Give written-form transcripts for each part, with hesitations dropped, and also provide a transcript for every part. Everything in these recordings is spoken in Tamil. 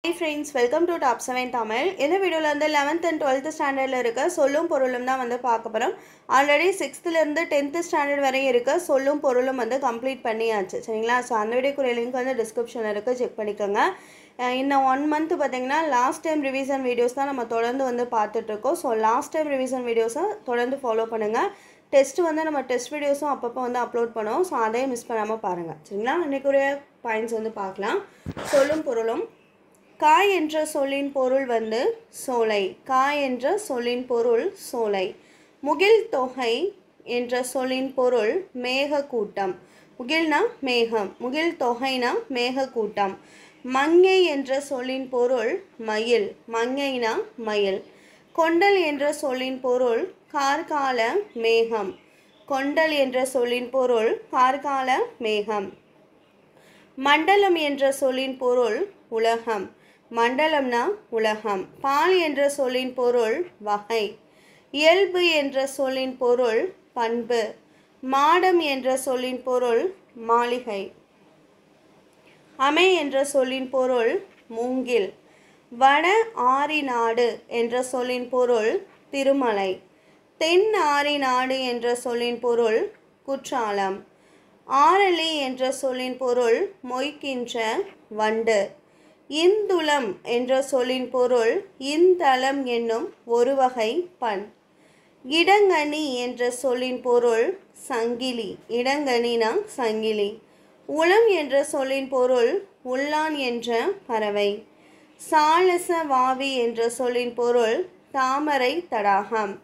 Hi friends, welcome to Top 7 Tamil. இந்த வீடியோல வந்து 11th and 12th ஸ்டாண்டர்ட்ல இருக்க சொல்லும் பொருளும் தான் வந்து பார்க்க போறோம். ஆல்ரெடி 6th ல இருந்து 10th ஸ்டாண்டர்ட் வரை இருக்க சொல்லும் பொருளும் வந்து கம்ப்ளீட் பண்ணியாச்சு. சரிங்களா? சோ அந்த வீடியோக்குரிய லிங்க் வந்து டிஸ்கிரிப்ஷன்ல இருக்கு, செக் பண்ணிக்கோங்க. இந்த 1 month பாத்தீங்கன்னா லாஸ்ட் டைம் ரிவிஷன் வீடியோஸ் தான் நம்ம தொடர்ந்து வந்து பார்த்துட்டு இருக்கோம். சோ லாஸ்ட் டைம் ரிவிஷன் வீடியோஸை தொடர்ந்து ஃபாலோ பண்ணுங்க. டெஸ்ட் வந்து நம்ம டெஸ்ட் வீடியோஸும் அப்பப்போ வந்து அப்லோட் பண்ணுவோம். ஸோ அதையும் மிஸ் பண்ணாமல் பாருங்கள். சரிங்களா? இன்றைக்குரிய பாயிண்ட்ஸ் வந்து பார்க்கலாம். சொல்லும் பொருளும். காய் என்ற சொல்லின் பொருள் வந்து சோலை. காய் என்ற சொல்லின் பொருள் சோலை. முகில் தொகை என்ற சொல்லின் பொருள் மேக கூட்டம். முகில்னா மேகம், முகில் தொகைனா மேக கூட்டம். மங்கை என்ற சொல்லின் பொருள் மயில். மங்கைனா மயில். கொண்டல் என்ற சொல்லின் பொருள் கார்கால மேகம். கொண்டல் என்ற சொல்லின் பொருள் கார்கால மேகம். மண்டலம் என்ற சொல்லின் பொருள் உலகம். மண்டலம்னா உலகம். பால் என்ற சொல்லின் பொருள் வகை. இயல்பு என்ற சொல்லின் பொருள் பண்பு. மாடம் என்ற சொல்லின் பொருள் மாளிகை. அமை என்ற சொல்லின் பொருள் மூங்கில். வட ஆரிநாடு என்ற சொல்லின் பொருள் திருமலை. தென் ஆரிநாடு என்ற சொல்லின் பொருள் குற்றாலம். ஆரளி என்ற சொல்லின் பொருள் மொய்க்கின்ற வண்டு. இந்துளம் என்ற சொல்லின் பொருள் இந்தளம் என்னும் ஒரு வகை பண். இடங்கனி என்ற சொல்லின் பொருள் சங்கிலி. இடங்கனினா சங்கிலி. உளம் என்ற சொல்லின் பொருள் உள்ளான் என்ற பறவை. சாலச வாவி என்ற சொல்லின் பொருள் தாமரை தடாகம்.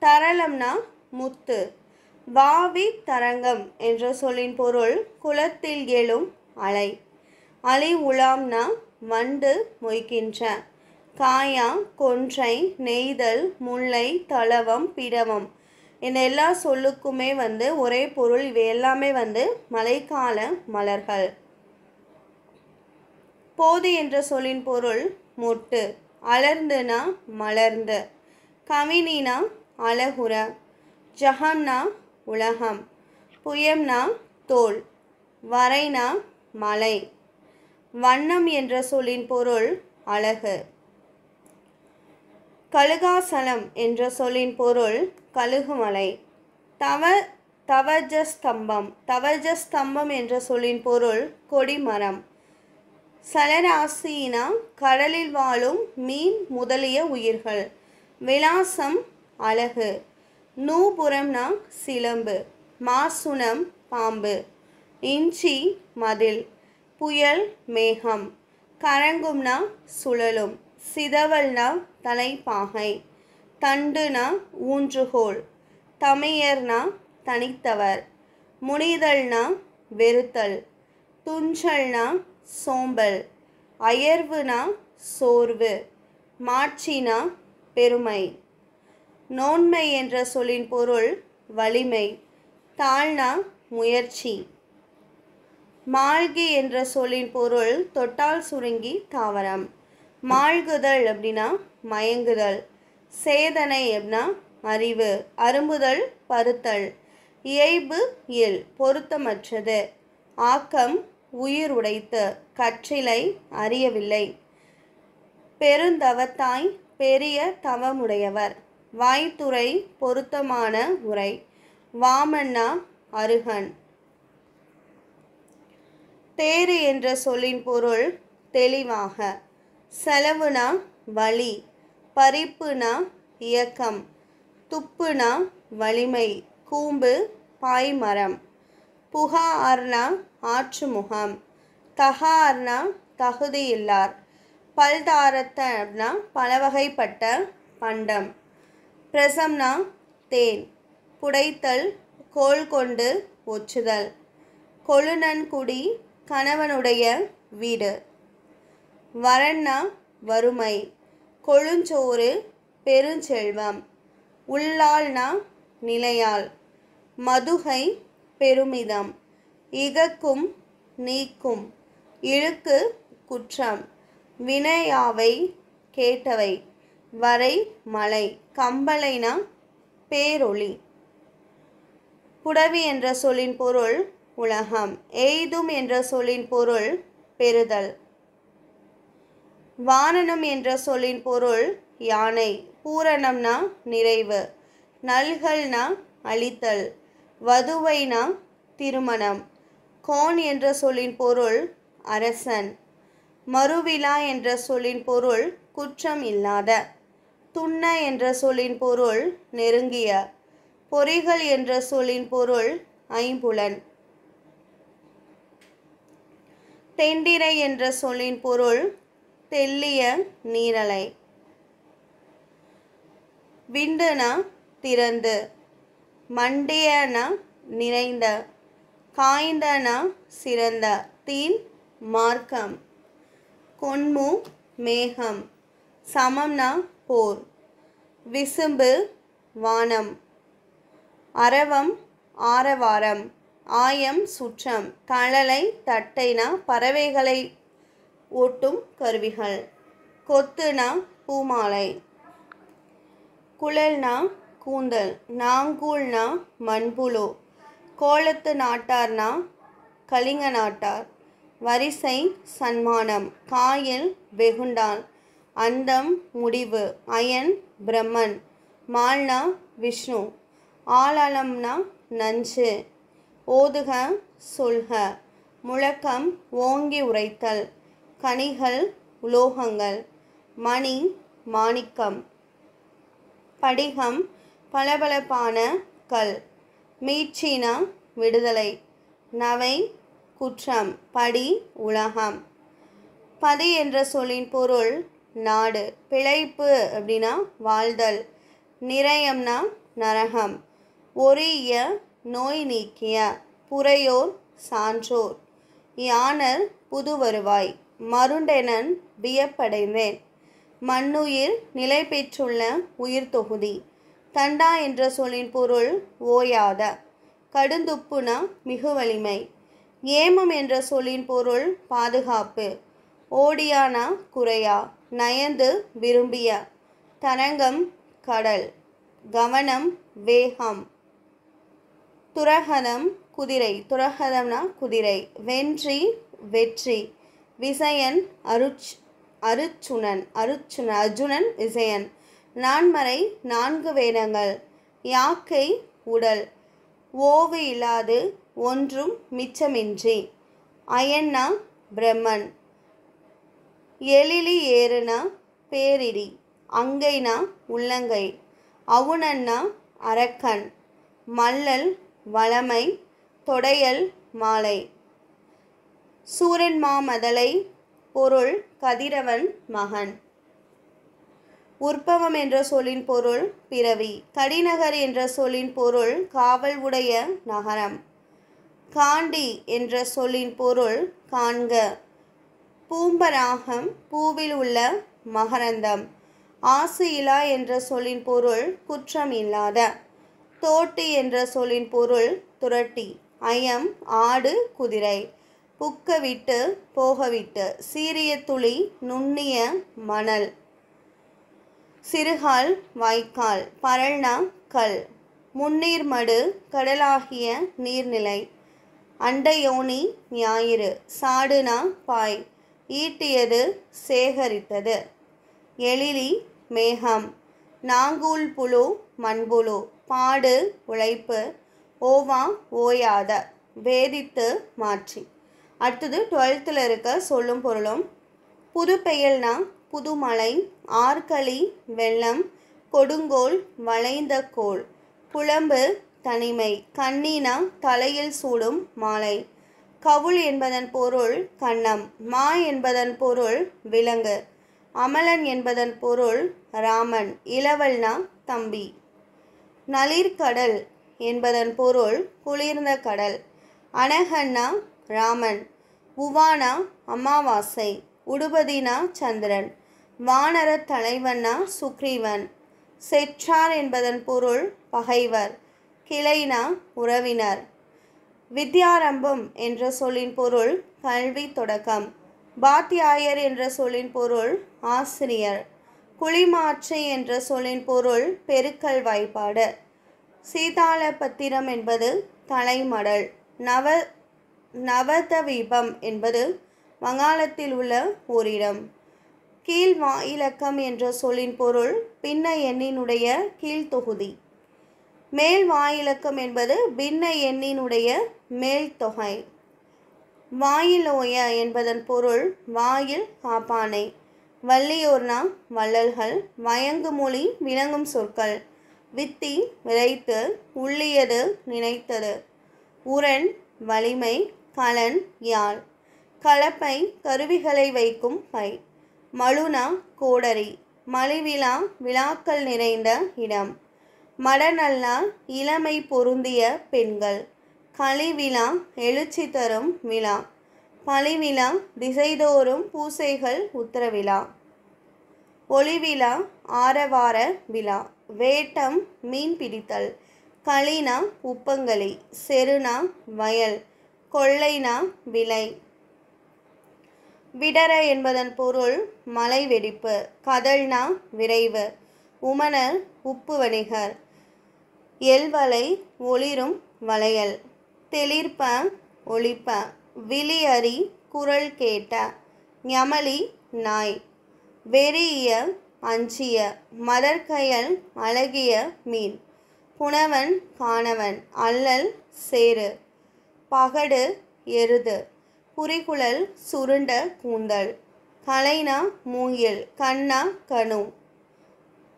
தரளம்னா முத்து. வாவி தரங்கம் என்ற சொல்லின் பொருள் குளத்தில் எழும் அலை. அலை உலாம்னா வண்டு மொய்க்கின்ற. காயா, கொன்றை, நெய்தல், முல்லை, தளவம், பிடவம் இந்த எல்லா சொல்லுக்குமே வந்து ஒரே பொருள். இவை எல்லாமே வந்து மழைக்கால மலர்கள். போது என்ற சொல்லின் பொருள் மொட்டு. அலர்ந்துனா மலர்ந்து. கவினினா அழகுற. ஜகம்னா உலகம். புயம்னா தோல். வரைனா மலை. வண்ணம் என்ற சொல்லின் பொருள் அழகு. கழுகாசலம் என்ற சொல்லின் பொருள் கழுகுமலை. தவஜஸ்தம்பம். தவஜஸ்தம்பம் என்ற சொல்லின் பொருள் கொடிமரம். சலராசினா கடலில் வாழும் மீன் முதலிய உயிர்கள். விலாசம் அழகு. நூபுரம்னா சிலம்பு. மாசுணம் பாம்பு. இஞ்சி மதில். புயல் மேகம். கரங்கும்னா சுழலும். சிதவல்னா தலைப்பாகை. தண்டுனா ஊன்றுகோல். தமையர்னா தனித்தவர். முனிதல்னா வெறுத்தல். துஞ்சல்னா சோம்பல். அயர்வுனா சோர்வு. மாட்சினா பெருமை. நோன்மை என்ற சொல்லின் பொருள் வலிமை. தாழ்னா முயற்சி. மாழ்கி என்ற சொல்லின் பொருள் தொட்டால் சுருங்கி தாவரம். மாழ்குதல் அப்படின்னா மயங்குதல். சேதனை அப்படின்னா அறிவு. அரும்புதல் பருத்தல். இயைபு இயல் பொருத்தமற்றது. ஆக்கம் உயிர் உடைத்து. கற்றிலை அறியவில்லை. பெருந்தவத்தாய் பெரிய தவமுடையவர். வாய்த்துறை பொருத்தமான உரை. வாமன்னா அருகன். தேறு என்ற சொல்லின் பொருள் தெளிவாக. செலவுனா வலி. பறிப்புனா இயக்கம். துப்புனா வலிமை. கூம்பு பாய்மரம். புகார்னா ஆற்றுமுகம். தகார்னா தகுதியில்லார். பல்தாரத்தனா பலவகைப்பட்ட பண்டம். பிரசம்னா தேன். புடைத்தல் கோல் கொண்டு ஒச்சுதல். கொழுநன்குடி கணவனுடைய வீடு. வரன்னா வறுமை. கொழுஞ்சோறு பெருஞ்செல்வம். உள்ளாள்னா நிலையாள். மதுகை பெருமிதம். இகக்கும் நீக்கும். இழுக்கு குற்றம். வினையாவை கேட்டவை. வரை மலை. கம்பளைனா பேரொளி. புடவி என்ற சொல்லின் பொருள் உலகம். எய்தும் என்ற சொல்லின் பொருள் பெறுதல். வாரணம் என்ற சொல்லின் பொருள் யானை. பூரணம்னா நிறைவு. நல்கல்னா அளித்தல். வதுவைனா திருமணம். கோன் என்ற சொல்லின் பொருள் அரசன். மறுவிழா என்ற சொல்லின் பொருள் குற்றம் இல்லாத. துண்ண என்ற சொல்லின் பொருள் நெருங்கிய. பொறிகள் என்ற சொல்லின் பொருள் ஐம்புலன். தெண்டிரை என்ற சொல்லின் பொருள் தெள்ளிய நீரலை. விண்டுனா திறந்து. மண்டியனா நிறைந்த. காய்ந்தனா சிறந்த. தீன் மார்க்கம். கொன்மு மேகம். சமம்னா போர். விசும்பு வானம். அரவம் ஆரவாரம். ஆயம் சுற்றம். தழலை தட்டைனா பறவைகளை ஓட்டும் கருவிகள். கொத்துனா பூமாலை. குழல்னா கூந்தல். நாங்கூல்னா மண்புழு. கோலத்து நாட்டார்னா கலிங்க நாட்டார். வரிசை சன்மானம். காயில் வெகுண்டான். அந்தம் முடிவு. அயன் பிரம்மன். மால்னா விஷ்ணு. ஆலலம்னா நஞ்சு. ஓதுக சொல்க. முழக்கம் ஓங்கி உரைத்தல். கனிகள் உலோகங்கள். மணி மாணிக்கம். படிகம் பளபளப்பான கல். மீட்சினா விடுதலை. நவை குற்றம். படி உலகம். பதி என்ற சொல்லின் பொருள் நாடு. பிழைப்பு அப்படின்னா வாழ்தல். நிரயம்னா நரகம். ஒரிய நோய் நீக்கிய. புறையோர் சான்றோர். யானர் புது வருவாய். மருண்டெனன் வியப்படைந்தேன். மண்ணுயிர் நிலை பெற்றுள்ள உயிர் தொகுதி. தண்டா என்ற சொல்லின் பொருள் ஓயாத. கடுந்துப்புனா மிகு வலிமை. ஏமம் என்ற சொல்லின் பொருள் பாதுகாப்பு. ஓடியானா குறையா. நயந்து விரும்பிய. தரங்கம் கடல். கவனம் வேகம். துரகதம் குதிரை. துரகதம்னா குதிரை. வென்றி வெற்றி. விசயன் அர்ஜுனன் விசயன். நான்மறை நான்கு வேதங்கள். யாக்கை உடல். ஓவு இல்லாது ஒன்றும் மிச்சமின்றி. அயன்னா பிரம்மன். எழிலி ஏறுனா பேரிடி. அங்கைனா உள்ளங்கை. அவுணன்னா அரக்கன். மல்லல் வளமை. தொடையல் மாலை. சூரன் மாமதலை. பொருள் கதிரவன் மகன். உற்பவம் என்ற சொல்லின் பொருள் பிறவி. கடிநகர் என்ற சொல்லின் பொருள் காவல் உடைய நகரம். காண்டி என்ற சொல்லின் பொருள் காண்க. பூம்பராகம் பூவில் உள்ள மகரந்தம். ஆசு இலா என்ற சொல்லின் பொருள் குற்றம் இல்லாத. தோட்டி என்ற சொல்லின் பொருள் துரட்டி. அயம் ஆடு குதிரை. புக்க விட்டு போகவிட்டு. சீரிய துளி நுண்ணிய மணல். சிறுகால் வாய்க்கால். பரல்னா கல். முன்னீர்மடு கடலாகிய நீர்நிலை. அண்டையோனி ஞாயிறு. சாடுனா பாய். ஈட்டியது சேகரித்தது. எழிலி மேகம். நாங்கூல் புழு மண்புழு. பாடு உழைப்பு. ஓவா ஓயாத. வேதித்து மாற்றி. அடுத்தது 12th இருக்க சொல்லும் பொருளும். புது பெயல்னா புதுமலை. ஆற்களி வெள்ளம். கொடுங்கோல் வளைந்த கோல். புலம்பு தனிமை. கண்ணினா தலையில் சூடும் மாலை. கவுள் என்பதன் பொருள் கன்னம். மா என்பதன் பொருள் விலங்கு. அமலன் என்பதன் பொருள் ராமன். இளவல்னா தம்பி. நளிர்கடல் என்பதன் பொருள் குளிர்ந்த கடல். அனகன்னா ராமன். உவானா அமாவாசை. உடுபதினா சந்திரன். வானர தலைவன்னா சுக்ரீவன். செற்றார் என்பதன் பொருள் பகைவர். கிளைனா உறவினர். வித்யாரம்பம் என்ற சொல்லின் பொருள் கல்வி தொடக்கம். பாத்தியாயர் என்ற சொல்லின் பொருள் ஆசிரியர். குளிமாற்று என்ற சொல்லின் பொருள் பெருக்கல் வாய்ப்பாடு. சீதாள பத்திரம் என்பது தலைமடல். நவதவீபம் என்பது வங்காளத்தில் உள்ள ஓரிடம். கீழ் வாயிலக்கம் என்ற சொல்லின் பொருள் பின்ன எண்ணினுடைய கீழ்த்தொகுதி. மேல் வாயிலக்கம் என்பது பின்ன எண்ணினுடைய மேல் தொகை. வாயிலோய என்பதன் பொருள் வாயில் காப்பானை. வள்ளியோர்னா வள்ளல்கள். வயங்குமொழி விளங்கும் சொற்கள். வித்தி விரைத்து. உள்ளியது நினைத்தது. உரண் வலிமை. கலன் யாழ். கலப்பை கருவிகளை வைக்கும் பை. மழுனா கோடரி. மலிவிழா விழாக்கள் நிறைந்த இடம். மடநல்லார் இளமை பொருந்திய பெண்கள். களிவிழா எழுச்சி தரும் விழா. பழிவிழா திசைதோறும் பூசைகள் உத்தரவிழா. ஒளிவிழா ஆரவார விழா. வேட்டம் மீன் பிடித்தல். களினா உப்பங்களி. செருனா வயல். கொள்ளைனா விலை. விடர என்பதன் பொருள் மலை வெடிப்பு. கதழ்னா விரைவு. உமணர் உப்பு வணிகர். எல்வலை ஒளிரும் வளையல். தெளிர்ப்ப ஒளிப்ப. விழியறி குரல் கேட்ட. ஞமலி நாய். வெறிய அஞ்சிய. மதற்கயல் அழகிய மீன். புனவன் காணவன். அல்லல் சேறு. பகடு எருது. புரிகுழல் சுருண்ட கூந்தல். கலைனா மூங்கில். கண்ணா கணு.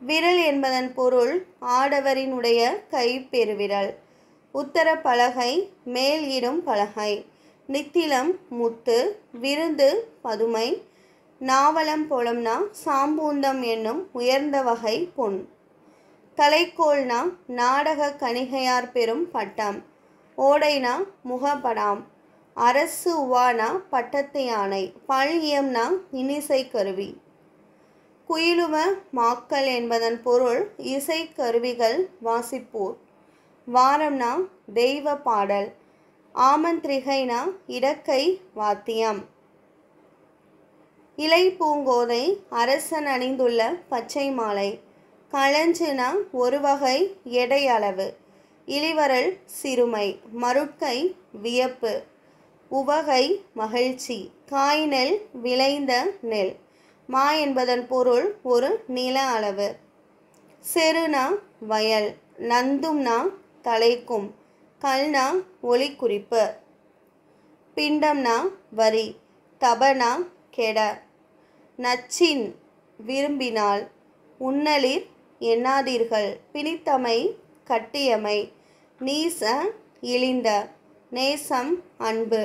விரல் என்பதன் பொருள் ஆடவரினுடைய கை பெருவிரல். உத்தர பலகை மேல் இடும் பலகை. நித்திலம் முத்து. விருந்து பதுமை. நாவலம் பொலம்னா சாம்பூந்தம் என்னும் உயர்ந்த வகை பொன். தலைக்கோள்னா நாடக கணிகையார் பெறும் பட்டம். ஓடைனா முகப்படாம். அரசு உவானா பட்டத்து யானை. பல் இயம்னா இனிசை கருவி. குயிலுவ மாக்கள் என்பதன் பொருள் இசை கருவிகள் வாசிப்போர். வாரம்னா தெய்வ பாடல். ஆமந்திரிகைனா இடக்கை வாத்தியம். இலை பூங்கோதை அரசன் அணிந்துள்ள பச்சை மாலை. களஞ்சுனா ஒரு வகை எடை அளவு. இளிவரல் சிறுமை. மருட்கை வியப்பு. உவகை மகிழ்ச்சி. காய்நெல் விளைந்த நெல். மா என்பதன் பொருள் ஒரு நில அளவு. செருனா வயல். நந்தும்னா தலைக்கும். கல்னா ஒளி குறிப்பு. பிண்டம்னா வரி. தபனா கெட. நச்சின் விரும்பினால். உன்னலிர் எண்ணாதீர்கள். பிணித்தமை கட்டியமை. நீச இழிந்த. நேசம் அன்பு.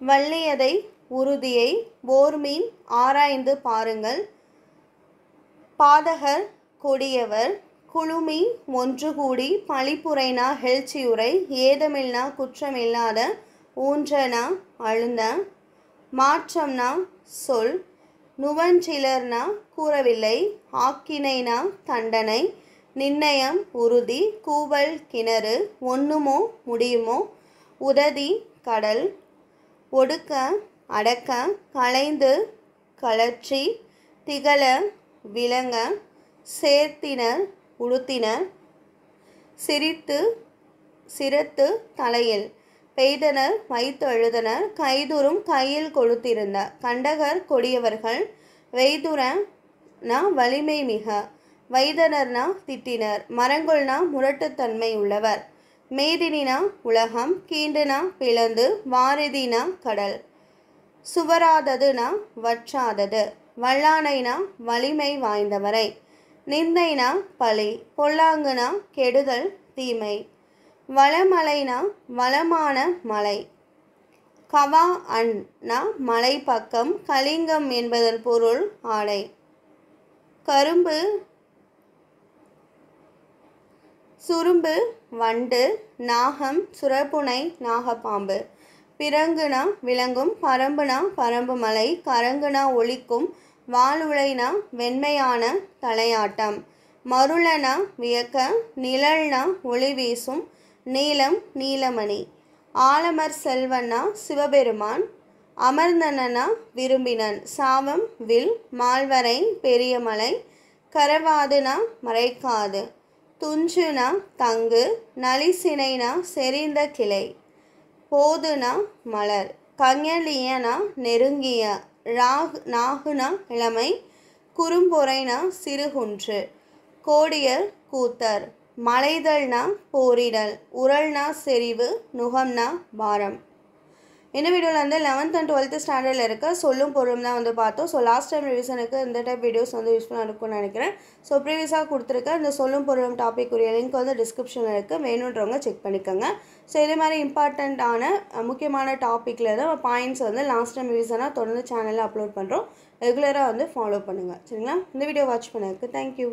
வள்ளியதை உறுதியை ஓர்மீன் ஆராய்ந்து பாருங்கள். பாதகர் கொடியவர். குழுமி ஒன்று கூடி. பழிப்புரைனா ஹெழ்ச்சியுரை. ஏதமில்னா குற்றமில்லாத. ஊன்றனா அழுந்த. மாற்றம்னா சொல். நுவஞ்சிலர்னா கூறவில்லை. ஆக்கினைனா தண்டனை. நிர்ணயம் உறுதி. கூவல் கிணறு. ஒண்ணுமோ முடியுமோ. உததி கடல். ஒடுக்க அடக்க. களைந்து கழற்றி. திகழ விளங்க. சேர்த்தினர் உடுத்தினர். சிரத்து தலையில். பெய்தனர் வைத்து அழுதனர். கைதுறும் கையில் கொளுத்திருந்த. கண்டகர் கொடியவர்கள். வெய்துரனா வலிமை மிக. வைதனர்னா திட்டினர். மரங்கொள்னா முரட்டுத்தன்மை உள்ளவர். மேதினினா உலகம். கீண்டுனா பிளந்து. வாரிதினா கடல். சுவராததுனா வற்றாதது. வல்லானைனா வலிமை வாய்ந்தவரை. நிந்தைனா பழி. பொல்லாங்குனா கெடுதல் தீமை. வளமலைனா வளமான மலை. கவா அண்ணா மலை பக்கம். கலிங்கம் என்பதன் பொருள் ஆடை. கரும்பு சுரும்பு வண்டு. நாகம் சுரப்புனை நாகப்பாம்பு. பிறங்குனா விளங்கும். பரம்புனா பரம்பு மலை. கரங்குனா ஒலிக்கும். வாளுளைனா வெண்மையான தலையாட்டம். மருளனா வியக்க. நிழல்னா ஒளி வீசும். நீலம் நீலமணி. ஆலமர் செல்வன்னா சிவபெருமான். அமர்ந்தனா விரும்பினன். சாவம் வில். மால்வரை பெரிய மலை. கரவாதுனா மறைக்காது. துஞ்சுனா தங்கு. நலிசினைனா செறிந்த கிளை. போதுனா மலர். கஞலியனா நெருங்கிய. நாகுனா இளமை, குறும்பொறைனா சிறுகுன்று, கோடியர் கூத்தர், மலைதல்னா போரிடல், உரல்னா செறிவு, நுகம்னா பாரம். இந்த வீடியோவில் வந்து 11th and 12th ஸ்டாண்டர்டில் இருக்க சொல்லும் பொருளும் தான் வந்து பார்த்தோம். ஸோ லாஸ்ட் டைம் ரிவிஷனுக்கு இந்த டைப் வீடியோஸ் வந்து யூஸ்ஃபுல்லாக இருக்கும்னு நினைக்கிறேன். ஸோ ப்ரீவியஸாக கொடுத்துருக்க இந்த சொல்லும் பொருளும் டாபிக் உரிய லிங்க் வந்து டிஸ்கிரிப்ஷனில் இருக்குது, வேணுன்றவங்க செக் பண்ணிக்கோங்க. ஸோ இதே மாதிரி இம்பார்ட்டண்ட்டான முக்கியமான டாப்பிக்கில் தான் பாயிண்ட்ஸ் வந்து லாஸ்ட் டைம் ரிவிஷனாக தொடர்ந்து சேனலில் அப்லோட் பண்ணுறோம். ரெகுலராக வந்து ஃபாலோ பண்ணுங்கள். சரிங்களா? இந்த வீடியோ வாட்ச் பண்ணதுக்கு தேங்க்யூ.